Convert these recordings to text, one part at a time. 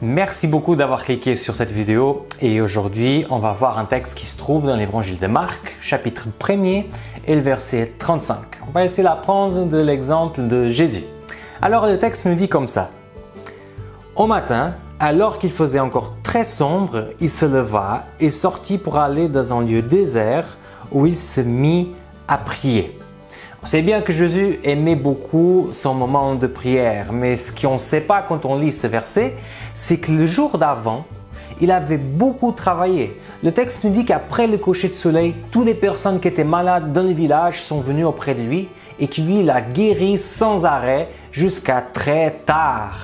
Merci beaucoup d'avoir cliqué sur cette vidéo et aujourd'hui on va voir un texte qui se trouve dans l'évangile de Marc, chapitre 1er et le verset 35. On va essayer d'apprendre de l'exemple de Jésus. Alors le texte nous dit comme ça. Au matin, alors qu'il faisait encore très sombre, il se leva et sortit pour aller dans un lieu désert où il se mit à prier. On sait bien que Jésus aimait beaucoup son moment de prière, mais ce qu'on ne sait pas quand on lit ce verset, c'est que le jour d'avant, il avait beaucoup travaillé. Le texte nous dit qu'après le coucher de soleil, toutes les personnes qui étaient malades dans le village sont venues auprès de lui et que lui, il a guéri sans arrêt jusqu'à très tard.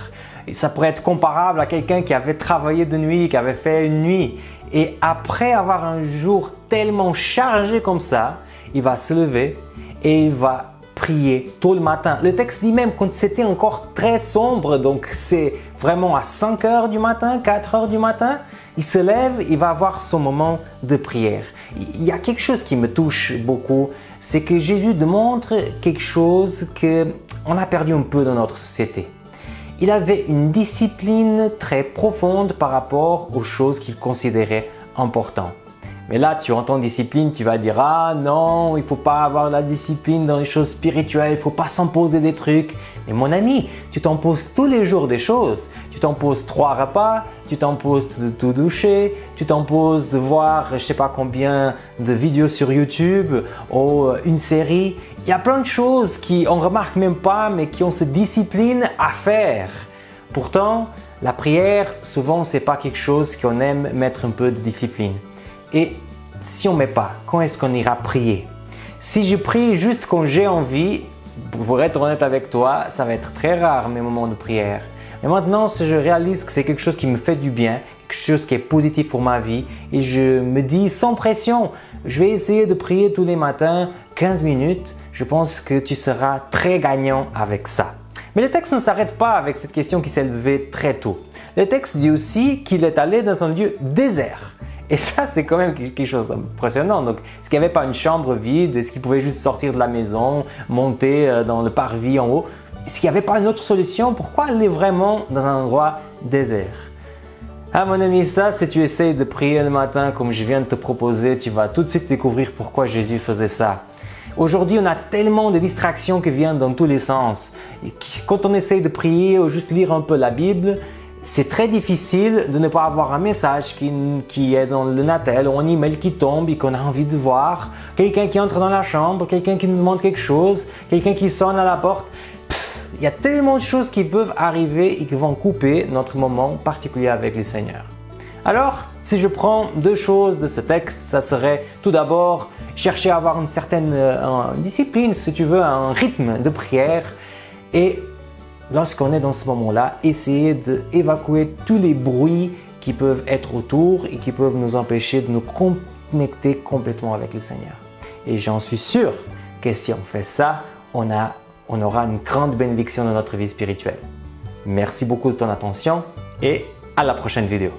Et ça pourrait être comparable à quelqu'un qui avait travaillé de nuit, qui avait fait une nuit. Et après avoir un jour tellement chargé comme ça, il va se lever et il va prier tôt le matin. Le texte dit même quand c'était encore très sombre, donc c'est vraiment à 5 heures du matin, 4 heures du matin, il se lève, il va avoir son moment de prière. Il y a quelque chose qui me touche beaucoup, c'est que Jésus démontre quelque chose qu'on a perdu un peu dans notre société. Il avait une discipline très profonde par rapport aux choses qu'il considérait importantes. Mais là, tu entends discipline, tu vas dire « Ah non, il ne faut pas avoir la discipline dans les choses spirituelles, il ne faut pas s'imposer des trucs. » Mais mon ami, tu t'imposes tous les jours des choses. Tu t'imposes 3 repas, tu t'imposes de tout doucher, tu t'imposes de voir je ne sais pas combien de vidéos sur YouTube ou une série. Il y a plein de choses qu'on ne remarque même pas, mais qui ont cette discipline à faire. Pourtant, la prière, souvent, ce n'est pas quelque chose qu'on aime mettre un peu de discipline. Et si on ne met pas, quand est-ce qu'on ira prier? Si je prie juste quand j'ai envie, pour être honnête avec toi, ça va être très rare mes moments de prière. Mais maintenant, si je réalise que c'est quelque chose qui me fait du bien, quelque chose qui est positif pour ma vie, et je me dis sans pression, je vais essayer de prier tous les matins 15 minutes, je pense que tu seras très gagnant avec ça. Mais le texte ne s'arrête pas avec cette question qui s'est levée très tôt. Le texte dit aussi qu'il est allé dans un lieu désert. Et ça, c'est quand même quelque chose d'impressionnant. Donc, est-ce qu'il n'y avait pas une chambre vide? Est-ce qu'il pouvait juste sortir de la maison, monter dans le parvis en haut? Est-ce qu'il n'y avait pas une autre solution? Pourquoi aller vraiment dans un endroit désert? Ah mon ami, ça, si tu essayes de prier le matin comme je viens de te proposer, tu vas tout de suite découvrir pourquoi Jésus faisait ça. Aujourd'hui, on a tellement de distractions qui viennent dans tous les sens. Et quand on essaye de prier ou juste lire un peu la Bible, c'est très difficile de ne pas avoir un message qui est dans le Natel ou un email qui tombe et qu'on a envie de voir, quelqu'un qui entre dans la chambre, quelqu'un qui nous demande quelque chose, quelqu'un qui sonne à la porte. Il y a tellement de choses qui peuvent arriver et qui vont couper notre moment particulier avec le Seigneur. Alors, si je prends 2 choses de ce texte, ça serait tout d'abord chercher à avoir une certaine discipline, si tu veux, un rythme de prière et lorsqu'on est dans ce moment-là, essayer d'évacuer tous les bruits qui peuvent être autour et qui peuvent nous empêcher de nous connecter complètement avec le Seigneur. Et j'en suis sûr que si on fait ça, on aura une grande bénédiction dans notre vie spirituelle. Merci beaucoup de ton attention et à la prochaine vidéo.